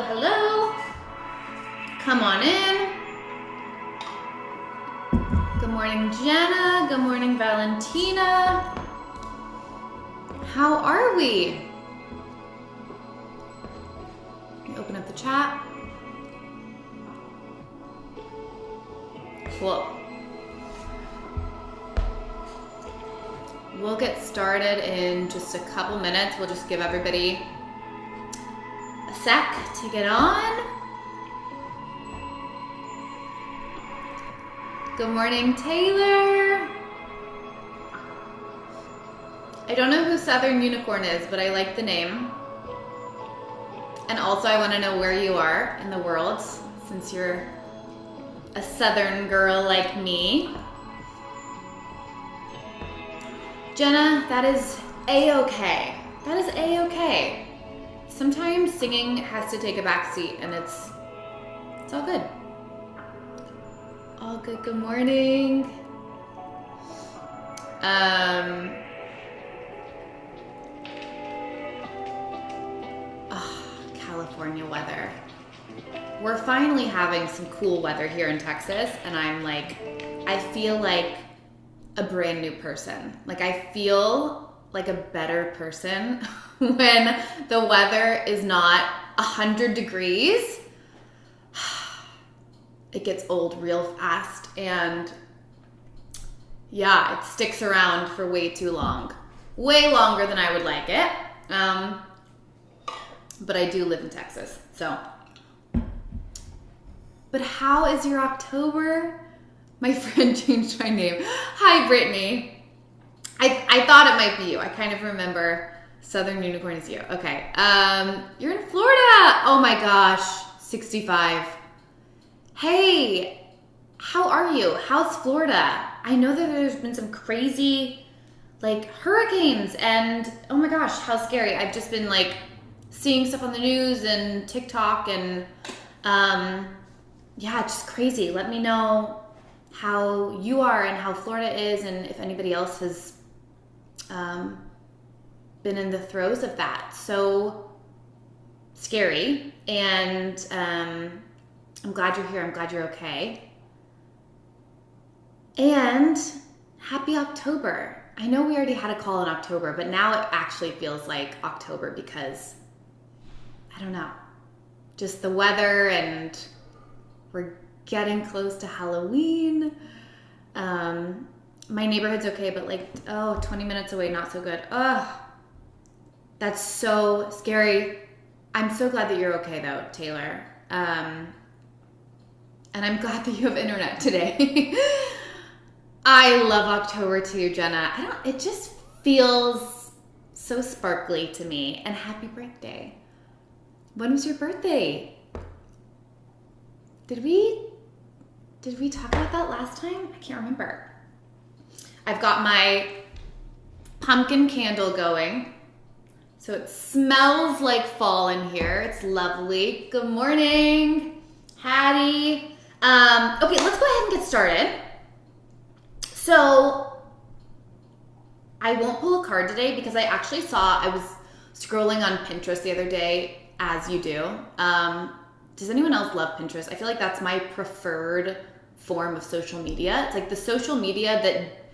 Hello. Come on in. Good morning, Jenna. Good morning, Valentina. How are we? Let me open up the chat. Cool. We'll get started in just a couple minutes. We'll just give everybody a sec to get on. Good morning, Taylor. I don't know who Southern Unicorn is, but I like the name. And also I want to know where you are in the world, since you're a Southern girl like me. Jenna, that is A-okay. That is A-okay. Sometimes singing has to take a backseat, and it's all good. All good. Good morning. California weather. We're finally having some cool weather here in Texas, and I feel like a brand new person. Like, I feel like a better person when the weather is not 100 degrees. It gets old real fast, and yeah, it sticks around for way too long. Way longer than I would like it. But I do live in Texas, so. But how is your October? My friend changed my name. Hi, Brittany. I thought it might be you. I kind of remember Southern Unicorn is you. Okay. You're in Florida. Oh my gosh. 65. Hey, how are you? How's Florida? I know that there's been some crazy hurricanes, and oh my gosh, how scary. I've just been seeing stuff on the news and TikTok, and yeah, it's just crazy. Let me know how you are and how Florida is, and if anybody else has been in the throes of that. So scary, and I'm glad you're here. I'm glad you're okay. And happy October. I know we already had a call in October, but now it actually feels like October because, I don't know, just the weather, and we're getting close to Halloween. My neighborhood's okay, but 20 minutes away, not so good. Ugh, that's so scary. I'm so glad that you're okay though, Taylor. And I'm glad that you have internet today. I love October too, Jenna. It just feels so sparkly to me. And happy birthday. When was your birthday? Did we talk about that last time? I can't remember. I've got my pumpkin candle going. So it smells like fall in here. It's lovely. Good morning, Hattie. Okay, let's go ahead and get started. So I won't pull a card today because I was scrolling on Pinterest the other day, as you do. Does anyone else love Pinterest? I feel like that's my preferred form of social media. It's like the social media that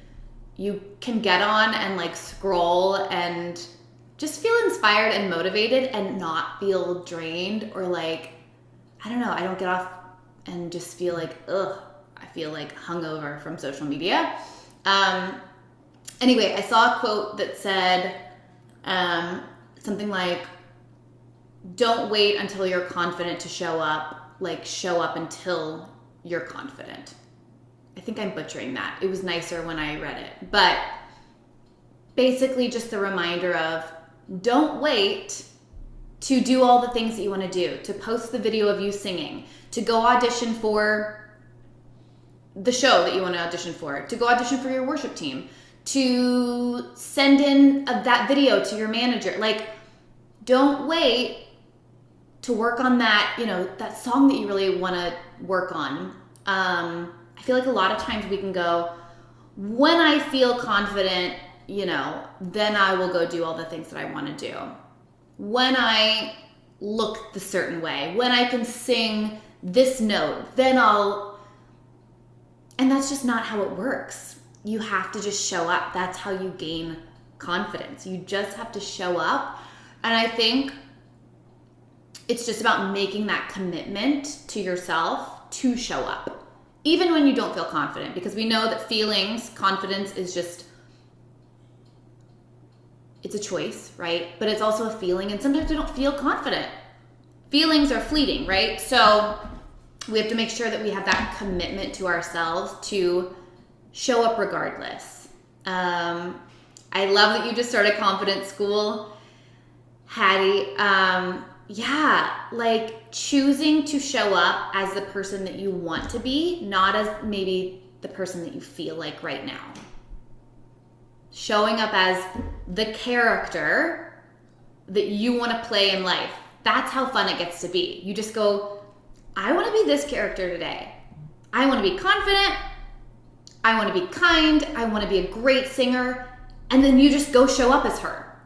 you can get on and scroll and just feel inspired and motivated and not feel drained or I don't know, I don't get off and just feel I feel hungover from social media. Anyway, I saw a quote that said something like, don't wait until you're confident to show up, show up until you're confident. I think I'm butchering that. It was nicer when I read it. But basically just the reminder of, don't wait to do all the things that you want to do, to post the video of you singing, to go audition for the show that you want to audition for, to go audition for your worship team, to send in that video to your manager. Don't wait to work on that, that song that you really want to work on. I feel like a lot of times we can go, when I feel confident, then I will go do all the things that I want to do. When I look the certain way, when I can sing this note, then I'll, and that's just not how it works. You have to just show up. That's how you gain confidence. You just have to show up. And I think it's just about making that commitment to yourself to show up, even when you don't feel confident, because we know that confidence is just, it's a choice, right? But it's also a feeling, and sometimes we don't feel confident. Feelings are fleeting, right? So we have to make sure that we have that commitment to ourselves to show up regardless. I love that you just started Confidence School, Hattie. Like choosing to show up as the person that you want to be, not as maybe the person that you feel like right now. Showing up as the character that you want to play in life. That's how fun it gets to be. You just go, I want to be this character today. I want to be confident. I want to be kind. I want to be a great singer. And then you just go show up as her.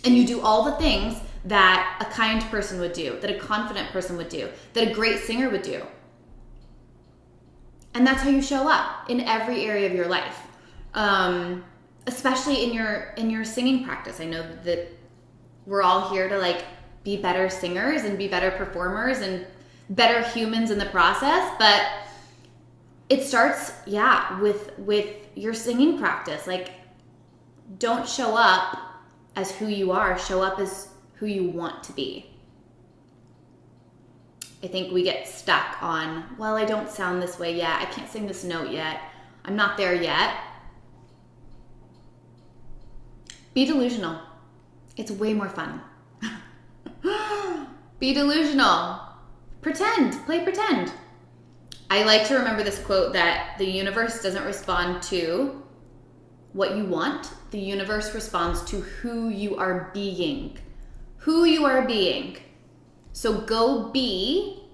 And you do all the things that a kind person would do, that a confident person would do, that a great singer would do. And that's how you show up in every area of your life. Especially in your singing practice. I know that we're all here to like be better singers and be better performers and better humans in the process, but it starts, with your singing practice. Like, don't show up as who you are, show up as who you want to be. I think we get stuck on, well, I don't sound this way yet, I can't sing this note yet, I'm not there yet. Be delusional. It's way more fun. Be delusional. Pretend. Play pretend. I like to remember this quote that the universe doesn't respond to what you want. The universe responds to who you are being. Who you are being. So go be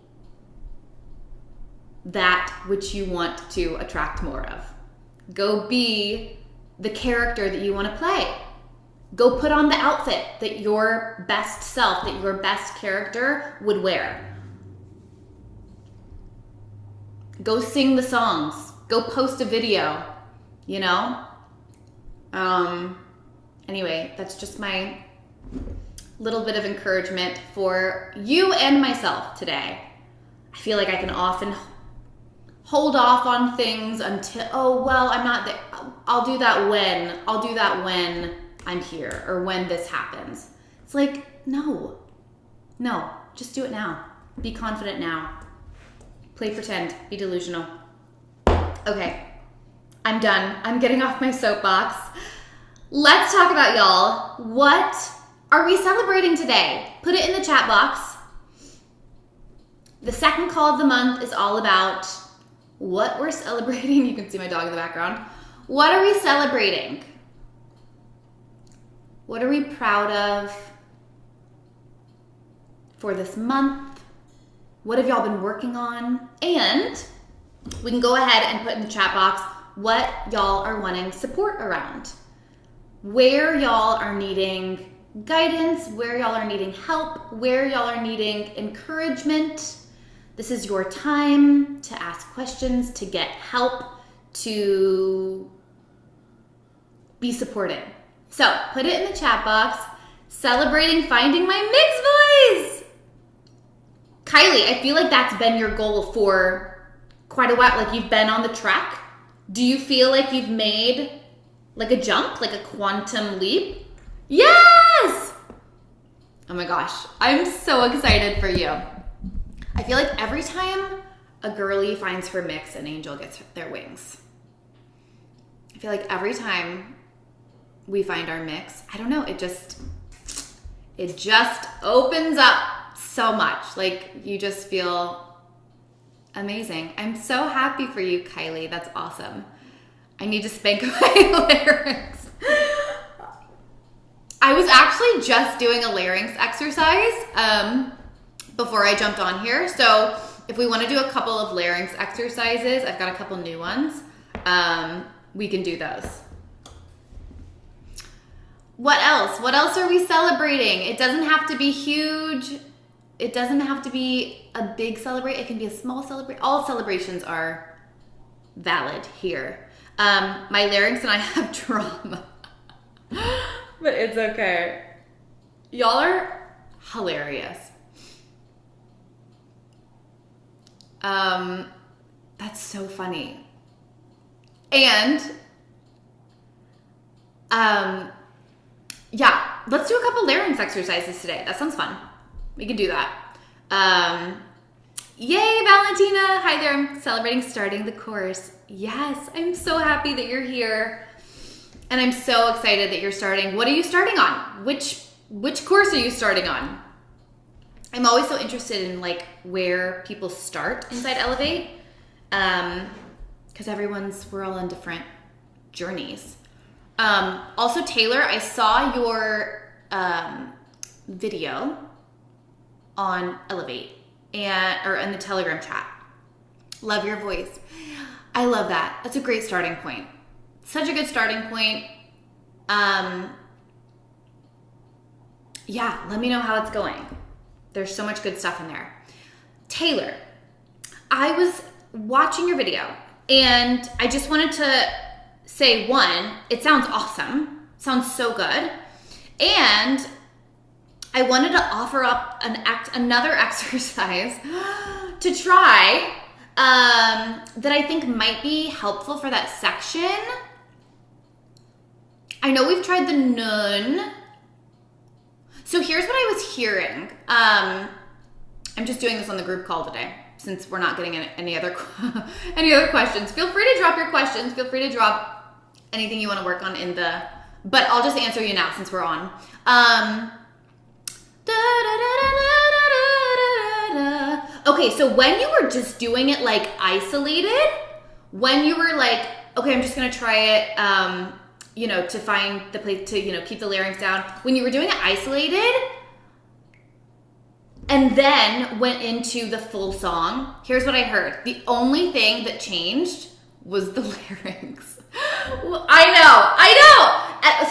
that which you want to attract more of. Go be the character that you want to play. Go put on the outfit that your best self, that your best character would wear. Go sing the songs. Go post a video, Anyway, that's just my little bit of encouragement for you and myself today. I feel like I can often hold off on things until, I'm not there. I'll do that when I'm here or when this happens. It's like, no, just do it now. Be confident now. Play pretend, be delusional. Okay, I'm done. I'm getting off my soapbox. Let's talk about, y'all, what are we celebrating today? Put it in the chat box. The second call of the month is all about what we're celebrating. You can see my dog in the background. What are we celebrating? What are we proud of for this month? What have y'all been working on? And we can go ahead and put in the chat box what y'all are wanting support around. Where y'all are needing guidance, where y'all are needing help, where y'all are needing encouragement. This is your time to ask questions, to get help, to be supported. So put it in the chat box. Celebrating finding my mixed voice. Kylie, I feel like that's been your goal for quite a while. Like you've been on the track. Do you feel like you've made like a jump, like a quantum leap? Yes! Oh my gosh, I'm so excited for you. I feel like every time a girly finds her mix, an angel gets their wings. I feel like every time we find our mix, I don't know, it just opens up so much. Like you just feel amazing. I'm so happy for you, Kylie. That's awesome. I need to spank my larynx. I was actually just doing a larynx exercise before I jumped on here. So if we want to do a couple of larynx exercises, I've got a couple new ones. We can do those. What else? What else are we celebrating? It doesn't have to be huge. It doesn't have to be a big celebration. It can be a small celebration. All celebrations are valid here. My larynx and I have drama. But it's okay. Y'all are hilarious. That's so funny. And, yeah, let's do a couple larynx exercises today. That sounds fun. We can do that. Yay, Valentina. Hi there. I'm celebrating starting the course. Yes, I'm so happy that you're here. And I'm so excited that you're starting. What are you starting on? Which course are you starting on? I'm always so interested in like where people start inside Elevate. Because we're all on different journeys. Also, Taylor, I saw your video on Elevate or in the Telegram chat. Love your voice. I love that. That's a great starting point. Such a good starting point. Yeah, let me know how it's going. There's so much good stuff in there. Taylor, I was watching your video and I just wanted to say, one, it sounds awesome. Sounds so good. And I wanted to offer up another exercise to try that I think might be helpful for that section. I know we've tried the nun. So here's what I was hearing. I'm just doing this on the group call today since we're not getting any other questions. Feel free to drop your questions. Feel free to drop anything you want to work on but I'll just answer you now since we're on. Okay, so when you were just doing it like isolated, when you were like, okay, I'm just gonna try it, to find the place to, keep the larynx down. When you were doing it isolated and then went into the full song, here's what I heard. The only thing that changed was the larynx. I know.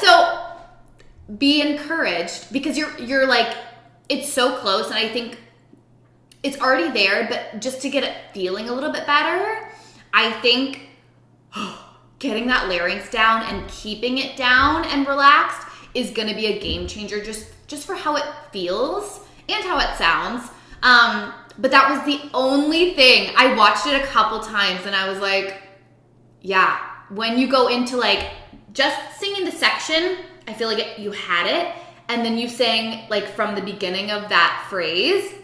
So be encouraged because you're like, it's so close and I think it's already there, but just to get it feeling a little bit better, I think getting that larynx down and keeping it down and relaxed is going to be a game changer just for how it feels and how it sounds. But that was the only thing. I watched it a couple times and I was like, yeah, when you go into like just singing the section, I feel like you had it. And then you sang like from the beginning of that phrase.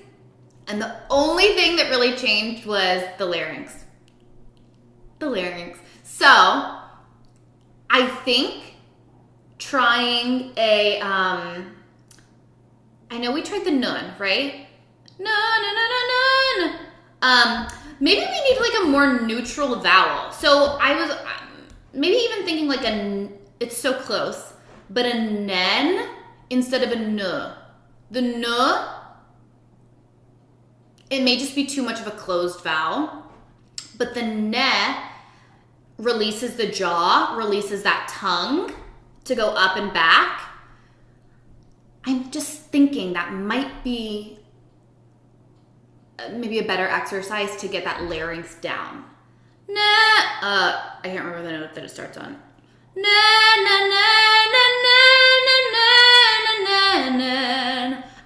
And the only thing that really changed was the larynx. So I think trying I know we tried the nun, right? Nun. Maybe we need like a more neutral vowel. So I was maybe even thinking like it's so close, but a nen instead of a n. The n, it may just be too much of a closed vowel, but the ne releases the jaw, releases that tongue to go up and back. I'm just thinking that might be maybe a better exercise to get that larynx down. I can't remember the note that it starts on.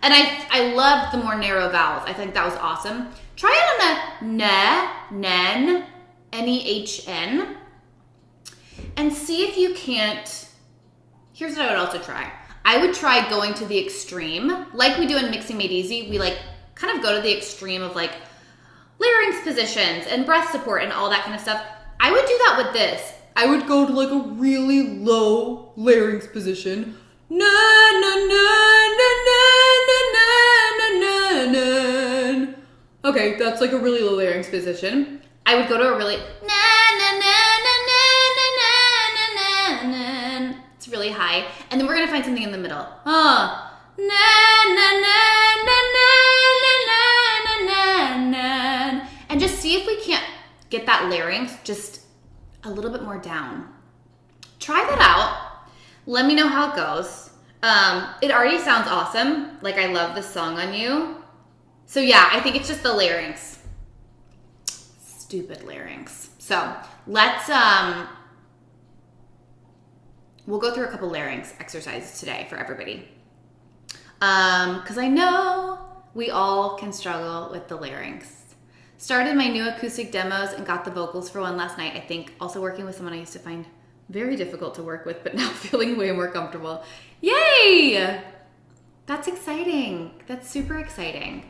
And I loved the more narrow vowels. I think that was awesome. Try it on a nen, N-E-H-N, and see if you can't. Here's what I would also try. I would try going to the extreme, like we do in Mixing Made Easy. We like kind of go to the extreme of like larynx positions and breath support and all that kind of stuff. I would do that with this. I would go to like a really low larynx position. Okay, that's like a really low larynx position. I would go to a really it's really high, and then we're gonna find something in the middle. And just see if we can't get that larynx just a little bit more down. Try that out. Let me know how it goes. It already sounds awesome. Like I love this song on you. So yeah, I think it's just the larynx. Stupid larynx. So let's, we'll go through a couple larynx exercises today for everybody. Because I know we all can struggle with the larynx. Started my new acoustic demos and got the vocals for one last night. I think also working with someone I used to find very difficult to work with, but now feeling way more comfortable. Yay! That's exciting. That's super exciting.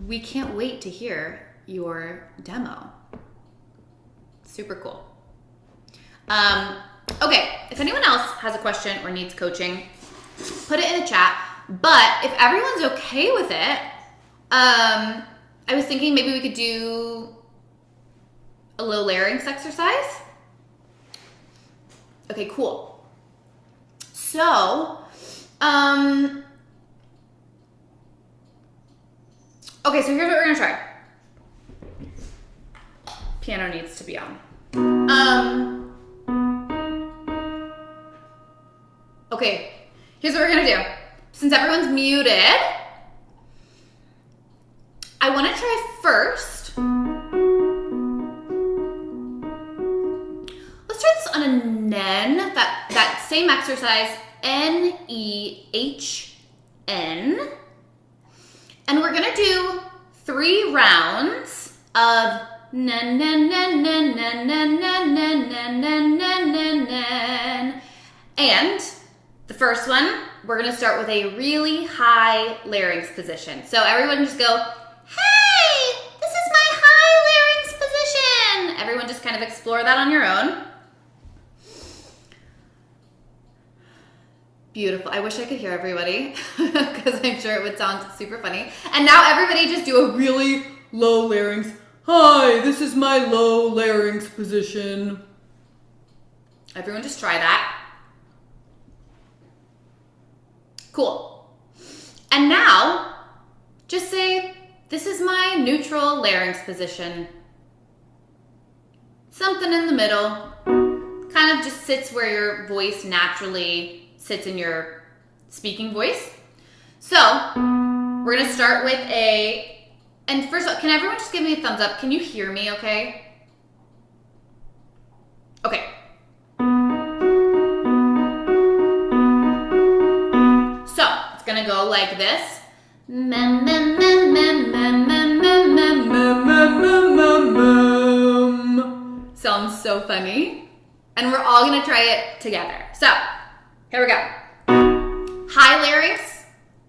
We can't wait to hear your demo. Super cool. Okay, if anyone else has a question or needs coaching, put it in the chat. But if everyone's okay with it, I was thinking maybe we could do a low larynx exercise. Okay, cool. So, okay, so here's what we're gonna try. Piano needs to be on. Okay, here's what we're gonna do. Since everyone's muted, I wanna try first. Let's try this on a nen, that same exercise, N-E-H-N. And we're gonna do 3 rounds of nen, nen, nen, nen, nen, nen, nen, nen, nen, nen, nen, nen, nen. And the first one, we're gonna start with a really high larynx position. So everyone just go, hey, this is my high larynx position. Everyone just kind of explore that on your own. Beautiful. I wish I could hear everybody because I'm sure it would sound super funny. And now everybody just do a really low larynx. Hi, this is my low larynx position. Everyone just try that. Cool. And now, just say, this is my neutral larynx position. Something in the middle. Kind of just sits where your voice naturally sits in your speaking voice. So, we're gonna start with and first of all, can everyone just give me a thumbs up? Can you hear me okay? Okay. So, it's gonna go like this. Sounds so funny. And we're all gonna try it together. So, here we go. High larynx,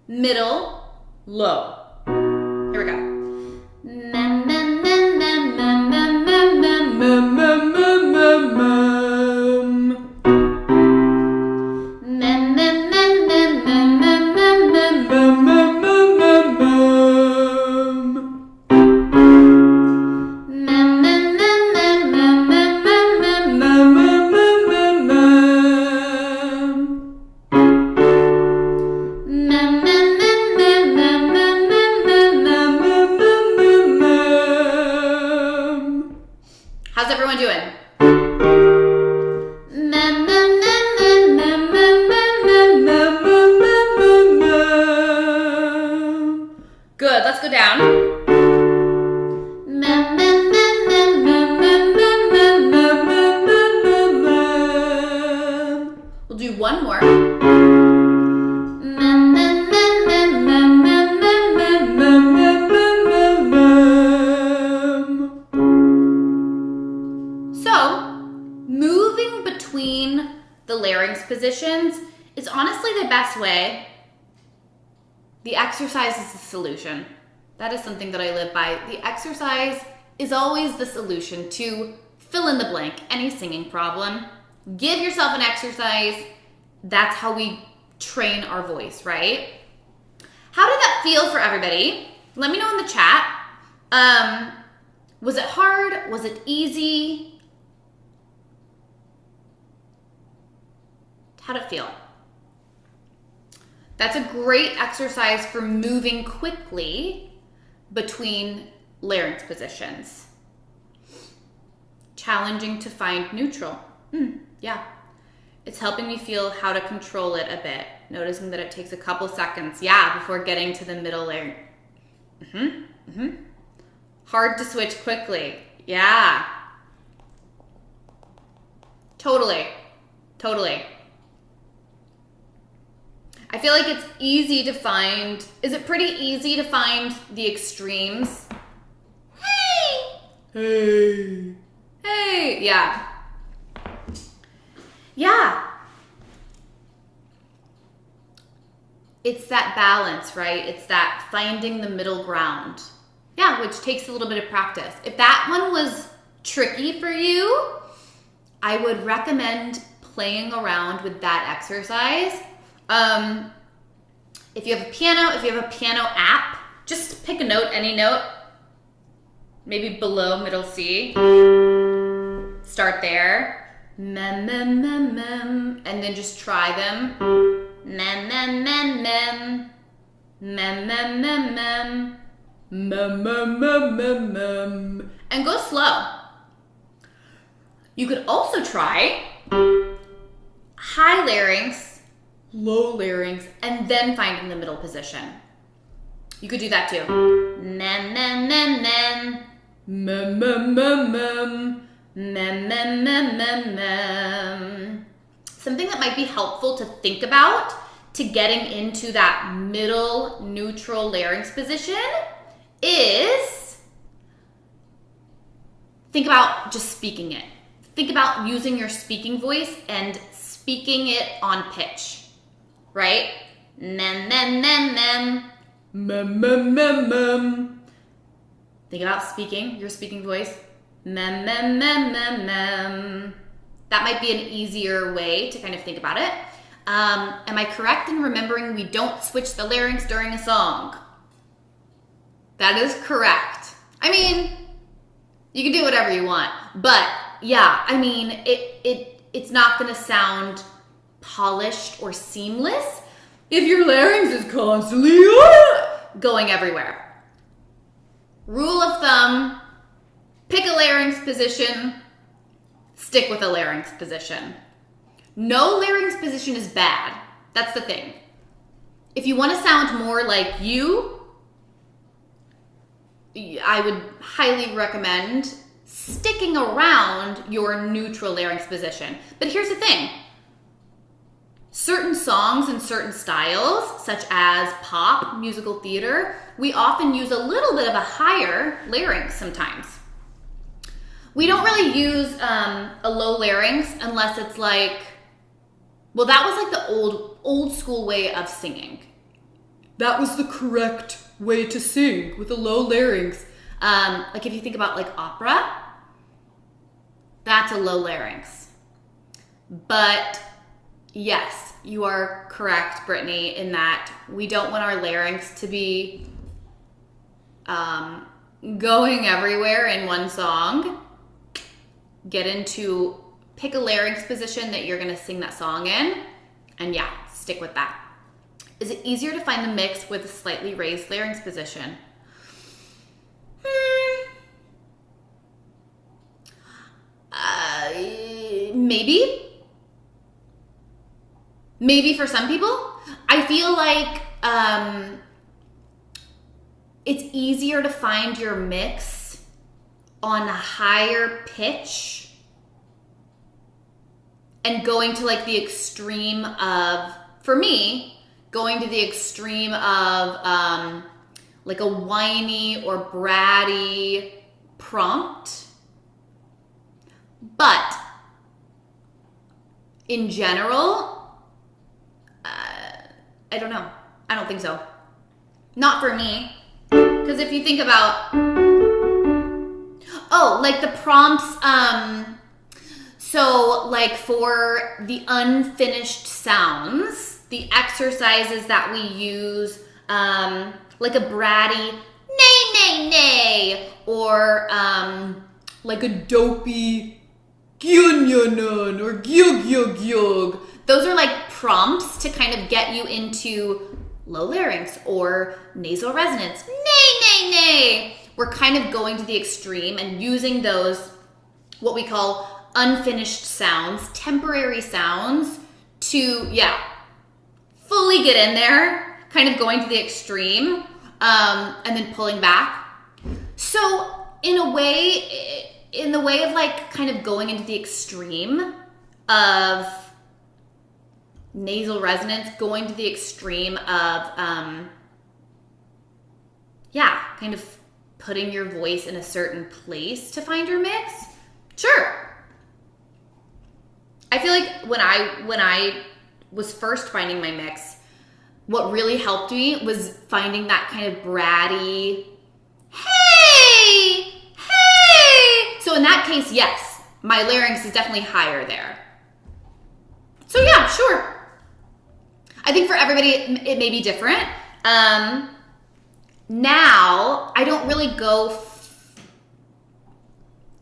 middle, low. Here we go. How's everyone doing? Good, let's go down. We'll do one more. The larynx positions is honestly the best way. The exercise is the solution. That is something that I live by. The exercise is always the solution to fill in the blank, any singing problem. Give yourself an exercise. That's how we train our voice, right? How did that feel for everybody? Let me know in the chat. Was it hard? Was it easy? How'd it feel? That's a great exercise for moving quickly between larynx positions. Challenging to find neutral. Yeah. It's helping me feel how to control it a bit. Noticing that it takes a couple seconds, before getting to the middle larynx. Hard to switch quickly. Yeah. Totally. I feel like it's easy to find. Is it pretty easy to find the extremes? Hey. Yeah. It's that balance, right? It's that finding the middle ground. Yeah, which takes a little bit of practice. If that one was tricky for you, I would recommend playing around with that exercise. If you have a piano app, just pick a note, any note, maybe below middle C. Start there. Mem, mem, mem, mem, and then just try them. Mem, mem, mem, mem. Mem, mem, mem, mem. Mem, mem, mem, mem, mem. And go slow. You could also try high larynx, low larynx, and then finding the middle position. You could do that too. Mem, mem, mem, mem. Mem, mem, mem, mem. Mem, mem, mem, mem, mem. Something that might be helpful to think about to getting into that middle neutral larynx position is think about just speaking it. Think about using your speaking voice and speaking it on pitch, right? Mem, mem, mem, mem. Mem, mem, mem, mem. Think about speaking, your speaking voice. Mem, mem, mem, mem, mem. That might be an easier way to kind of think about it. Am I correct in remembering we don't switch the larynx during a song? That is correct. I mean, you can do whatever you want, but yeah, I mean, it's not gonna sound polished or seamless if your larynx is constantly going everywhere. Rule of thumb, pick a larynx position, stick with a larynx position. No larynx position is bad. That's the thing. If you want to sound more like you, I would highly recommend sticking around your neutral larynx position. But here's the thing. Certain songs and certain styles, such as pop, musical theater, we often use a little bit of a higher larynx sometimes. We don't really use a low larynx unless it's like, well, that was like the old school way of singing. That was the correct way to sing, with a low larynx. Like if you think about like opera, that's a low larynx. But yes, you are correct, Brittany, in that we don't want our larynx to be going everywhere in one song. Pick a larynx position that you're gonna sing that song in, and yeah, stick with that. Is it easier to find the mix with a slightly raised larynx position? Maybe. Maybe for some people. I feel like it's easier to find your mix on a higher pitch and going to like the extreme of, for me, going to the extreme of like a whiny or bratty prompt. But in general, I don't know. I don't think so. Not for me. Because if you think about, like the prompts, so like for the unfinished sounds, the exercises that we use, like a bratty nay, nay, nay, or like a dopey gyun or gyug, gyug, gyug. Those are like prompts to kind of get you into low larynx or nasal resonance. Nay, nay, nay. We're kind of going to the extreme and using those, what we call unfinished sounds, temporary sounds, to, fully get in there, kind of going to the extreme. and then pulling back. So in a way, in the way of like kind of going into the extreme of nasal resonance, going to the extreme of, kind of putting your voice in a certain place to find your mix. Sure. I feel like when I was first finding my mix, what really helped me was finding that kind of bratty, hey! So in that case, yes, my larynx is definitely higher there. So yeah, sure. I think for everybody, it may be different. Now, I don't really go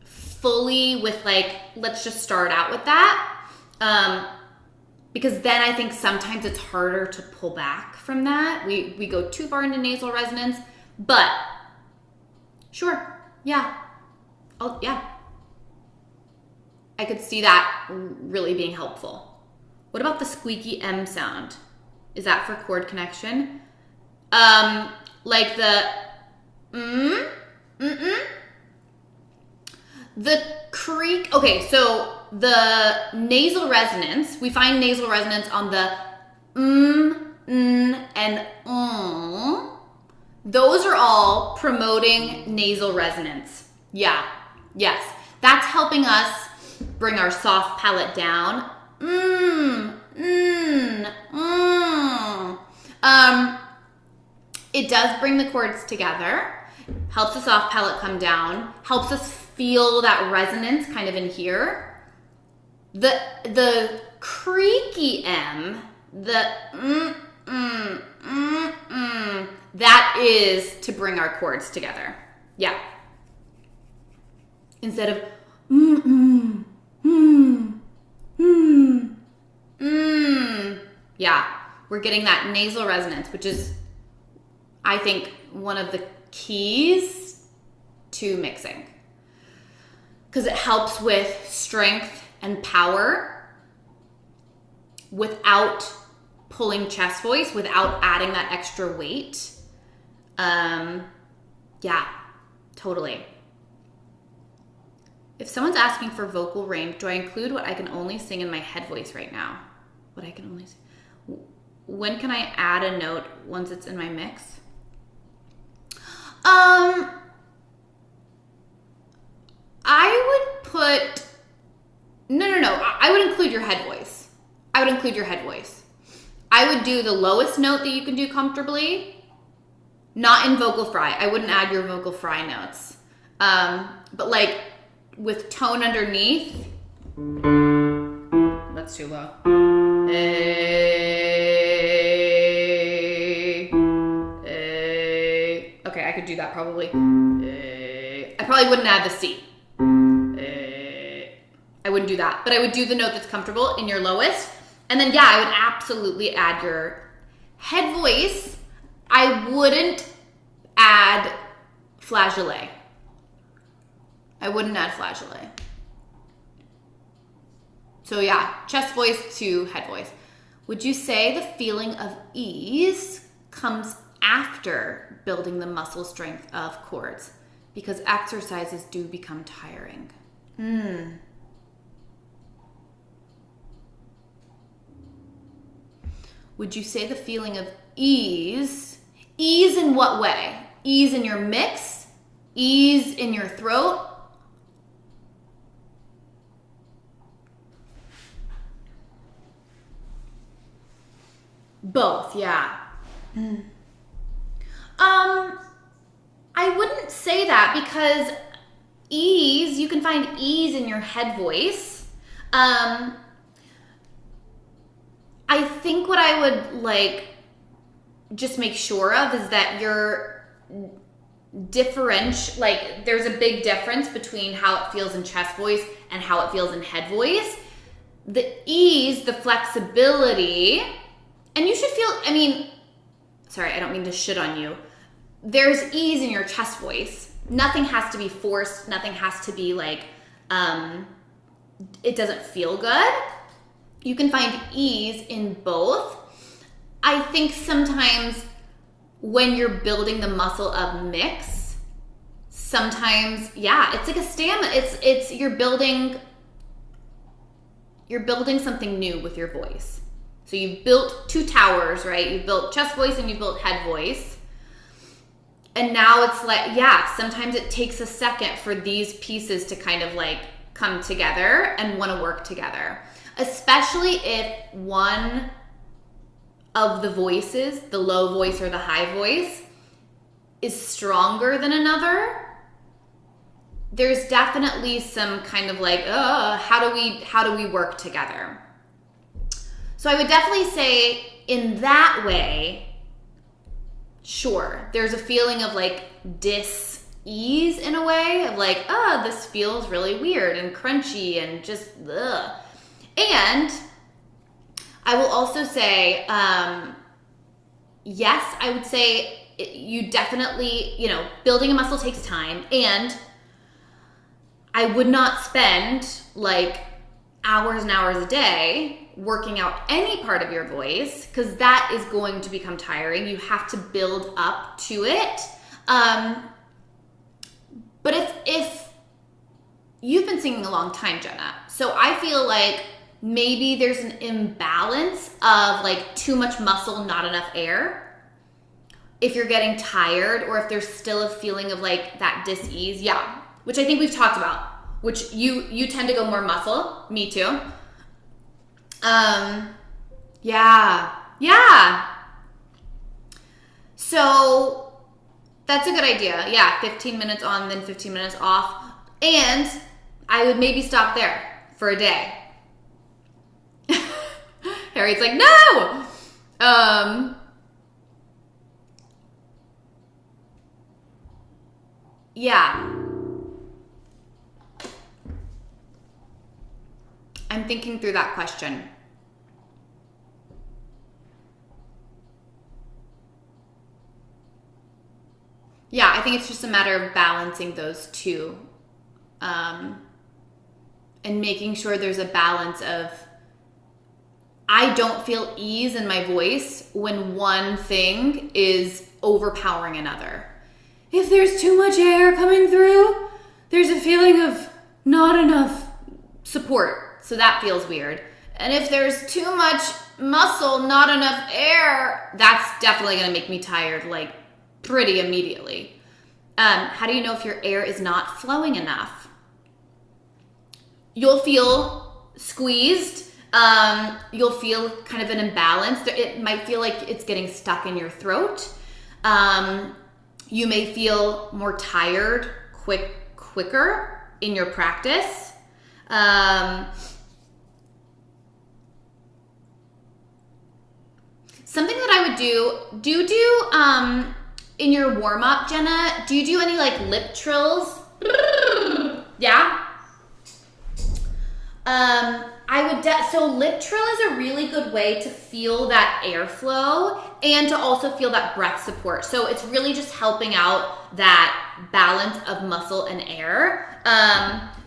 fully with like, let's just start out with that. Because then I think sometimes it's harder to pull back from that. We go too far into nasal resonance, but sure, yeah. I could see that really being helpful. What about the squeaky M sound? Is that for chord connection? Like the the creak. Okay, so the nasal resonance, we find nasal resonance on the and those are all promoting nasal resonance. Yeah, yes. That's helping us bring our soft palate down. It does bring the chords together, helps the soft palate come down, helps us feel that resonance kind of in here. The creaky M, that is to bring our chords together. Yeah. Instead of yeah, we're getting that nasal resonance, which is, I think, one of the keys to mixing. Because it helps with strength and power without pulling chest voice, without adding that extra weight. Yeah, totally. If someone's asking for vocal range, do I include what I can only sing in my head voice right now? What I can only sing? When can I add a note once it's in my mix? I would put... No. I would include your head voice. I would do the lowest note that you can do comfortably, not in vocal fry. I wouldn't add your vocal fry notes. But like with tone underneath, that's too low. Okay, I could do that probably. I probably wouldn't add the C. I wouldn't do that, but I would do the note that's comfortable in your lowest. And then, yeah, I would absolutely add your head voice. I wouldn't add flageolet. So yeah, chest voice to head voice. Would you say the feeling of ease comes after building the muscle strength of chords? Because exercises do become tiring. Would you say the feeling of ease in what way? Ease in your mix? Ease in your throat? Both, yeah. I wouldn't say that because ease, you can find ease in your head voice. I think what I would like just make sure of is that you're there's a big difference between how it feels in chest voice and how it feels in head voice. The ease, the flexibility, and you should feel, sorry, I don't mean to shit on you. There's ease in your chest voice. Nothing has to be forced. Nothing has to be like, it doesn't feel good. You can find ease in both. I think sometimes when you're building the muscle of mix, sometimes, it's like a stamina. It's you're building something new with your voice. So you've built two towers, right? You've built chest voice and you've built head voice. And now it's like, sometimes it takes a second for these pieces to kind of like come together and want to work together. Especially if one of the voices, the low voice or the high voice, is stronger than another. There's definitely some kind of like, how do we work together? So I would definitely say in that way, sure, there's a feeling of like dis-ease in a way of like, this feels really weird and crunchy and just ugh. And I will also say, yes, I would say you definitely, building a muscle takes time, and I would not spend like hours and hours a day working out any part of your voice, because that is going to become tiring. You have to build up to it. But if you've been singing a long time, Jenna, so I feel like maybe there's an imbalance of like too much muscle, not enough air. If you're getting tired, or if there's still a feeling of like that dis-ease, which I think we've talked about, which you tend to go more muscle, me too. So that's a good idea. 15 minutes on, then 15 minutes off. And I would maybe stop there for a day. Harriet's like, no! I'm thinking through that question. I think it's just a matter of balancing those two. And making sure there's a balance of, I don't feel ease in my voice when one thing is overpowering another. If there's too much air coming through, there's a feeling of not enough support. So that feels weird. And if there's too much muscle, not enough air, that's definitely going to make me tired, like pretty immediately. How do you know if your air is not flowing enough? You'll feel squeezed. You'll feel kind of an imbalance. It might feel like it's getting stuck in your throat. You may feel more tired quicker in your practice. Something that I would do in your warm-up, Jenna, do you do any like lip trills? Yeah? So lip trill is a really good way to feel that airflow and to also feel that breath support. So it's really just helping out that balance of muscle and air.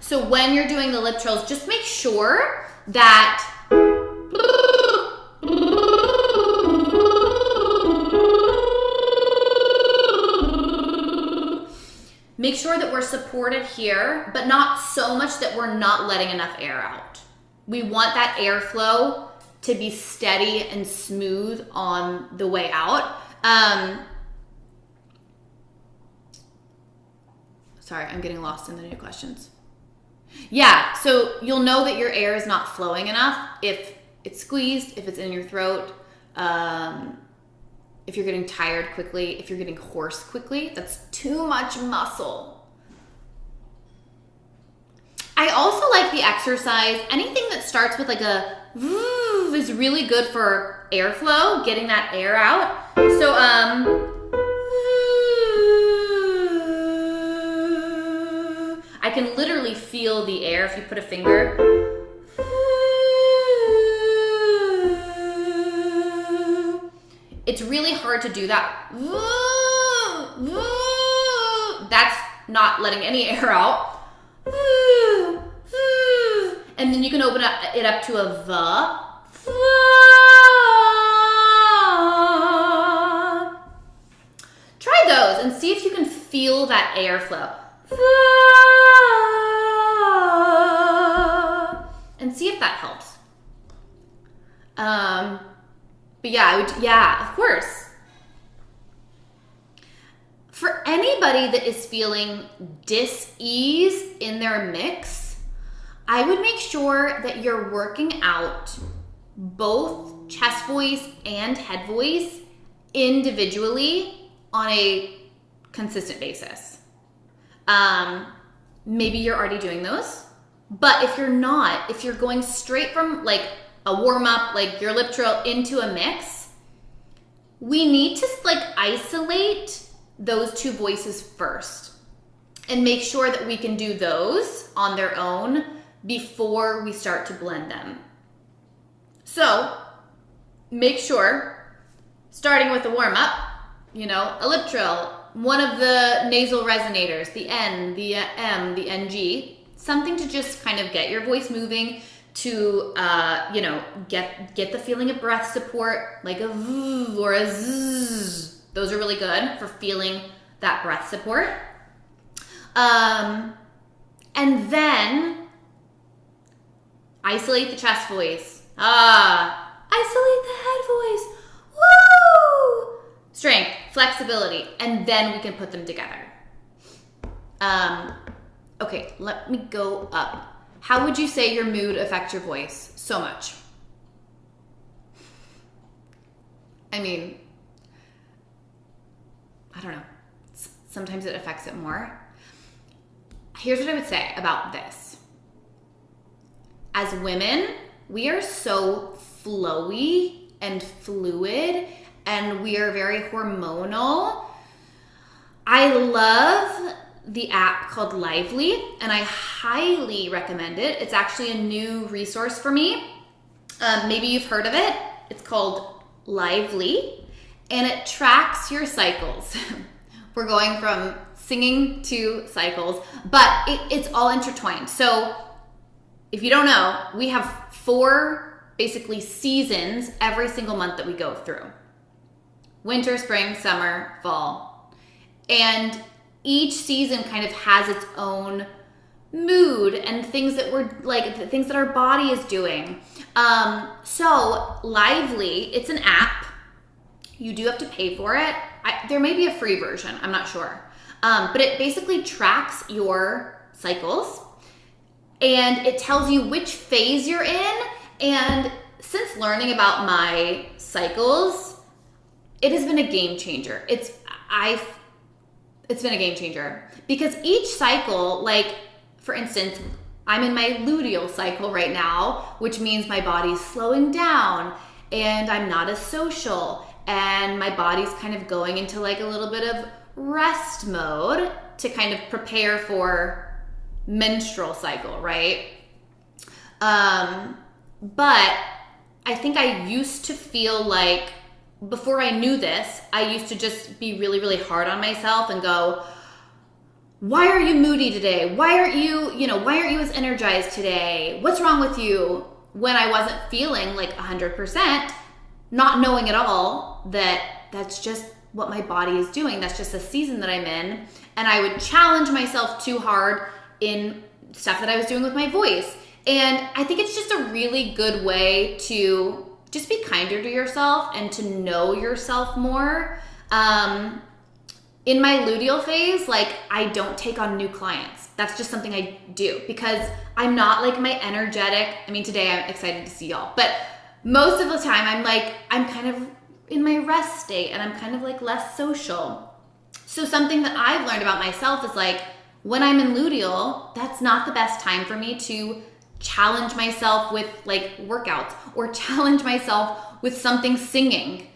So when you're doing the lip trills, just make sure that we're supported here, but not so much that we're not letting enough air out. We want that airflow to be steady and smooth on the way out. Sorry, I'm getting lost in the new questions. So you'll know that your air is not flowing enough if it's squeezed, if it's in your throat, if you're getting tired quickly, if you're getting hoarse quickly. That's too much muscle. I also like the exercise. Anything that starts with like a is really good for airflow, getting that air out. So I can literally feel the air if you put a finger. It's really hard to do that. That's not letting any air out. And then you can open it up to a V. and see if you can feel that airflow. And see if that helps. But yeah, of course. For anybody that is feeling dis-ease in their mix, I would make sure that you're working out both chest voice and head voice individually on a consistent basis. Maybe you're already doing those, but if you're not, if you're going straight from like a warm up, like your lip trill into a mix, we need to like isolate those two voices first and make sure that we can do those on their own before we start to blend them. So make sure, starting with a warm up, a lip trill, one of the nasal resonators, the N, the M, the NG, something to just kind of get your voice moving, to get the feeling of breath support, like a V or a Z. Those are really good for feeling that breath support. And then isolate the chest voice. Isolate the head voice. Woo! Strength, flexibility, and then we can put them together. Okay, let me go up. How would you say your mood affects your voice so much? I mean, I don't know. Sometimes it affects it more. Here's what I would say about this. As women, we are so flowy and fluid, and we are very hormonal. I love the app called Lively, and I highly recommend it. It's actually a new resource for me. Maybe you've heard of it. It's called Lively, and it tracks your cycles. We're going from singing to cycles, but it's all intertwined. So if you don't know, we have 4 basically seasons every single month that we go through. Winter, spring, summer, fall. And each season kind of has its own mood and things that we're like, the things that our body is doing. So Lively, it's an app. You do have to pay for it. There may be a free version, I'm not sure. But it basically tracks your cycles and it tells you which phase you're in. And since learning about my cycles, it has been a game changer. It's been a game changer because each cycle, like for instance, I'm in my luteal cycle right now, which means my body's slowing down and I'm not as social and my body's kind of going into like a little bit of rest mode to kind of prepare for menstrual cycle, right? But I think I used to feel like, before I knew this, I used to just be really, really hard on myself and go, why are you moody today? Why aren't you as energized today? What's wrong with you? When I wasn't feeling like 100%, not knowing at all that that's just what my body is doing. That's just the season that I'm in. And I would challenge myself too hard in stuff that I was doing with my voice. And I think it's just a really good way to just be kinder to yourself and to know yourself more. In my luteal phase, like I don't take on new clients. That's just something I do because I'm not like my energetic. I mean, today I'm excited to see y'all, but most of the time I'm kind of in my rest state and I'm kind of like less social. So something that I've learned about myself is like when I'm in luteal, that's not the best time for me to challenge myself with like workouts or challenge myself with something singing,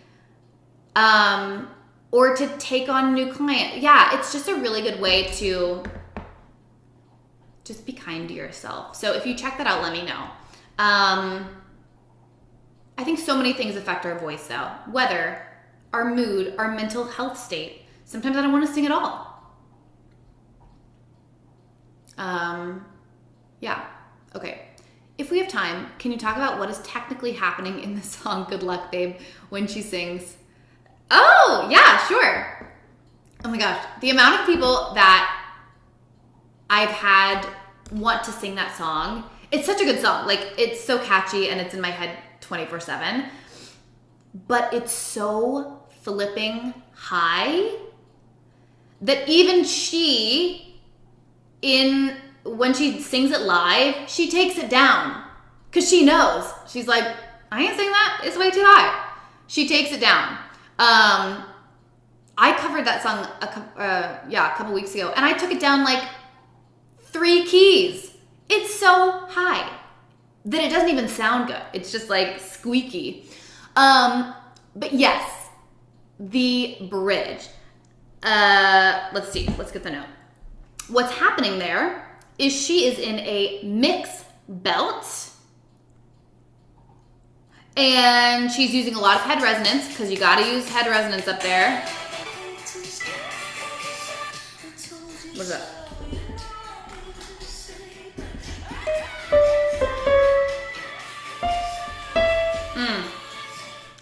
or to take on a new client. Yeah, it's just a really good way to just be kind to yourself. So if you check that out, let me know. I think so many things affect our voice though. Weather, our mood, our mental health state. Sometimes I don't want to sing at all. Yeah. Okay. If we have time, can you talk about what is technically happening in the song Good Luck Babe when she sings? Oh, yeah, sure. Oh my gosh, the amount of people that I've had want to sing that song. It's such a good song. Like, it's so catchy and it's in my head 24/7. But it's so flipping high that even she, when she sings it live, she takes it down. Because she knows. She's like, I ain't sing that. It's way too high. She takes it down. I covered that song a couple weeks ago, and I took it down like 3 keys. It's so high that it doesn't even sound good. It's just like squeaky. But yes, the bridge. Let's see. Let's get the note. What's happening there is she is in a mix belt, and she's using a lot of head resonance because you got to use head resonance up there. What's that?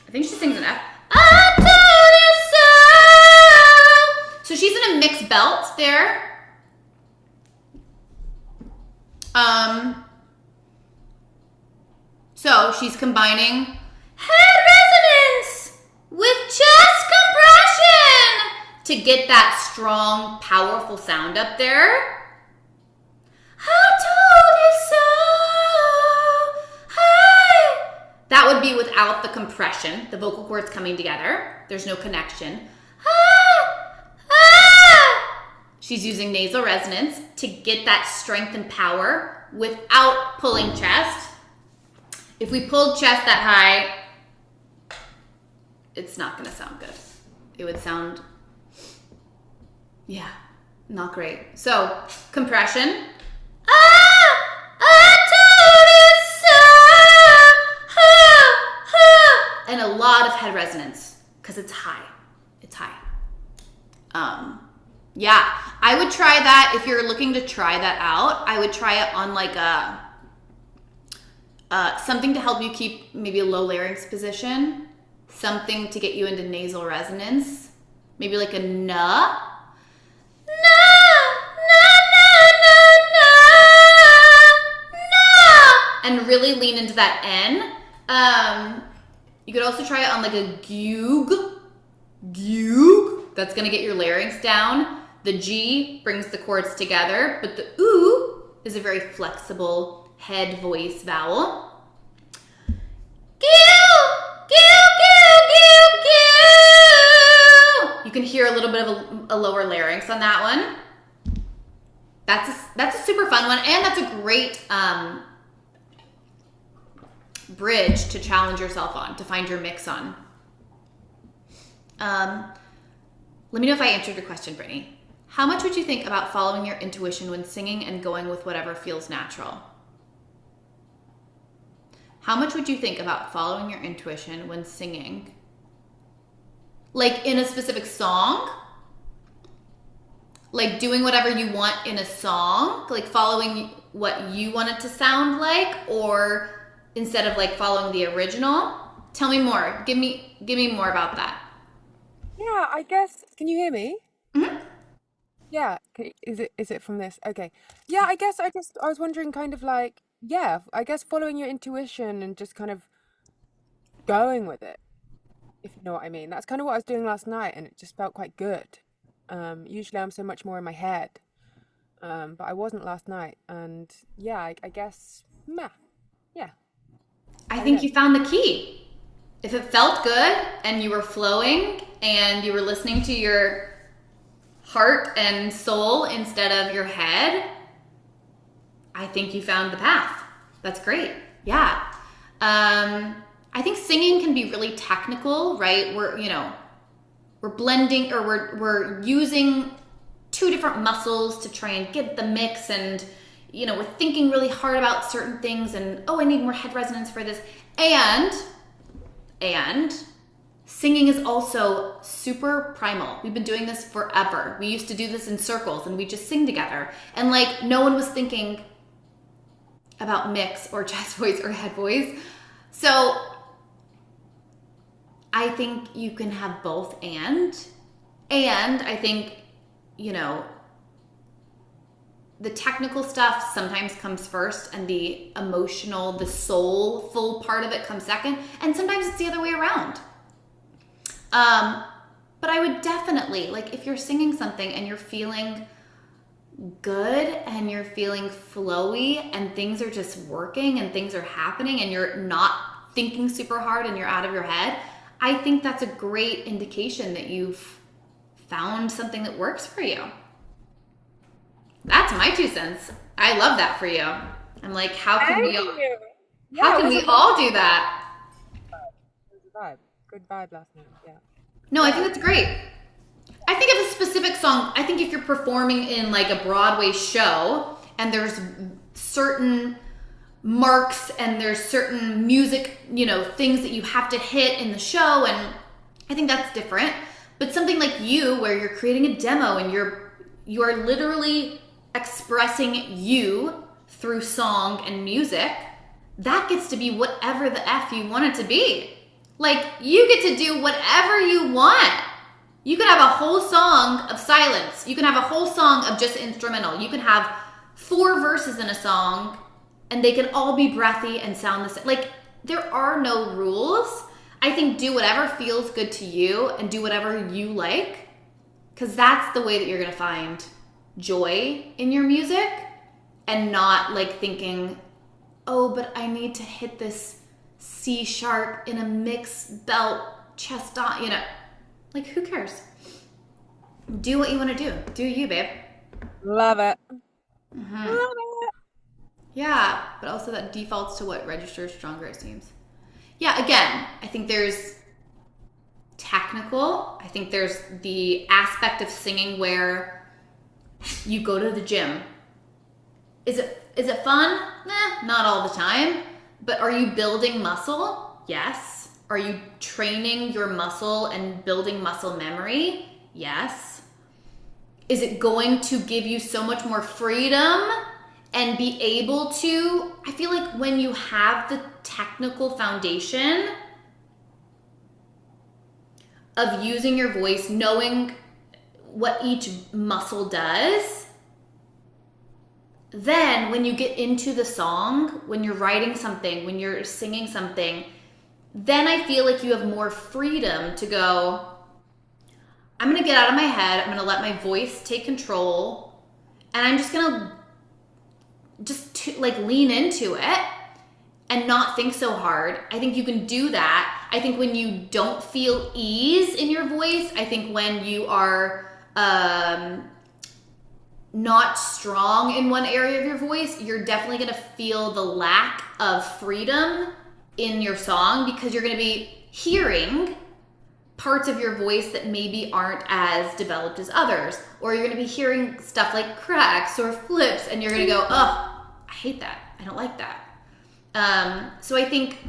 I think she sings an F. I told you so. So she's in a mixed belt there. So she's combining head resonance with chest compression to get that strong, powerful sound up there. I told you so. Hey. That would be without the compression, the vocal cords coming together. There's no connection. She's using nasal resonance to get that strength and power without pulling chest. If we pulled chest that high, it's not going to sound good. It would sound, not great. So, compression. I told you so. And a lot of head resonance because it's high. It's high. I would try that. If you're looking to try that out, I would try it on like a something to help you keep maybe a low larynx position, something to get you into nasal resonance, maybe like a na, and really lean into that N. You could also try it on like a gyug. That's gonna get your larynx down. The G brings the chords together, but the oo is a very flexible head voice vowel. You can hear a little bit of a lower larynx on that one. That's a super fun one, and that's a great bridge to challenge yourself on, to find your mix on. Let me know if I answered your question, Brittany. How much would you think about following your intuition when singing and going with whatever feels natural? How much would you think about following your intuition when singing? Like in a specific song? Like doing whatever you want in a song? Like following what you want it to sound like? Or instead of like following the original? Tell me more. Give me more about that. Yeah, I guess. Can you hear me? Mm-hmm. Yeah. Is it from this? Okay. Yeah, I guess I was wondering kind of like, yeah, I guess following your intuition and just kind of going with it, if you know what I mean. That's kind of what I was doing last night and it just felt quite good. Usually I'm so much more in my head. But I wasn't last night and yeah, I guess yeah. I I don't think know. you found the key. If it felt good and you were flowing and you were listening to your heart and soul instead of your head, I think you found the path. That's great. Yeah. I think singing can be really technical, right? We're blending, or we're using 2 different muscles to try and get the mix, and we're thinking really hard about certain things, and I need more head resonance for this. And singing is also super primal. We've been doing this forever. We used to do this in circles and we just sing together. And like no one was thinking about mix or chest voice or head voice. So I think you can have both, and And I think, you know, the technical stuff sometimes comes first and the emotional, the soulful part of it comes second. And sometimes it's the other way around. But I would definitely, like, if you're singing something and you're feeling good and you're feeling flowy and things are just working and things are happening and you're not thinking super hard and you're out of your head, I think that's a great indication that you've found something that works for you. That's my 2 cents. I love that for you. I'm like, how can Thank we all, you. how Yeah, it can was we a all do that? vibe. Good vibe last night. Yeah. No, I think that's great. I think of a specific song. I think if you're performing in like a Broadway show and there's certain marks and there's certain music, you know, things that you have to hit in the show, and I think that's different. But something like you, where you're creating a demo and you are literally expressing you through song and music, that gets to be whatever the F you want it to be. Like, you get to do whatever you want. You can have a whole song of silence. You can have a whole song of just instrumental. You can have 4 verses in a song and they can all be breathy and sound the same. Like, there are no rules. I think do whatever feels good to you and do whatever you like, because that's the way that you're going to find joy in your music, and not like thinking, oh, but I need to hit this C sharp in a mixed belt chest on, you know. Like, who cares? Do what you want to do. Do you, babe. Love it. Mm-hmm. Love it. Yeah, but also that defaults to what registers stronger, it seems. Yeah, again, I think there's technical. I think there's the aspect of singing where you go to the gym. Is it fun? Nah, not all the time. But are you building muscle? Yes. Are you training your muscle and building muscle memory? Yes. Is it going to give you so much more freedom and be able to, I feel like when you have the technical foundation of using your voice, knowing what each muscle does, then when you get into the song, when you're writing something, when you're singing something, then I feel like you have more freedom to go, I'm going to get out of my head. I'm going to let my voice take control. And I'm just going to like lean into it and not think so hard. I think you can do that. I think when you don't feel ease in your voice, I think when you are not strong in one area of your voice, you're definitely going to feel the lack of freedom in your song, because you're going to be hearing parts of your voice that maybe aren't as developed as others, or you're going to be hearing stuff like cracks or flips, and you're going to go, oh, I hate that. I don't like that. So I think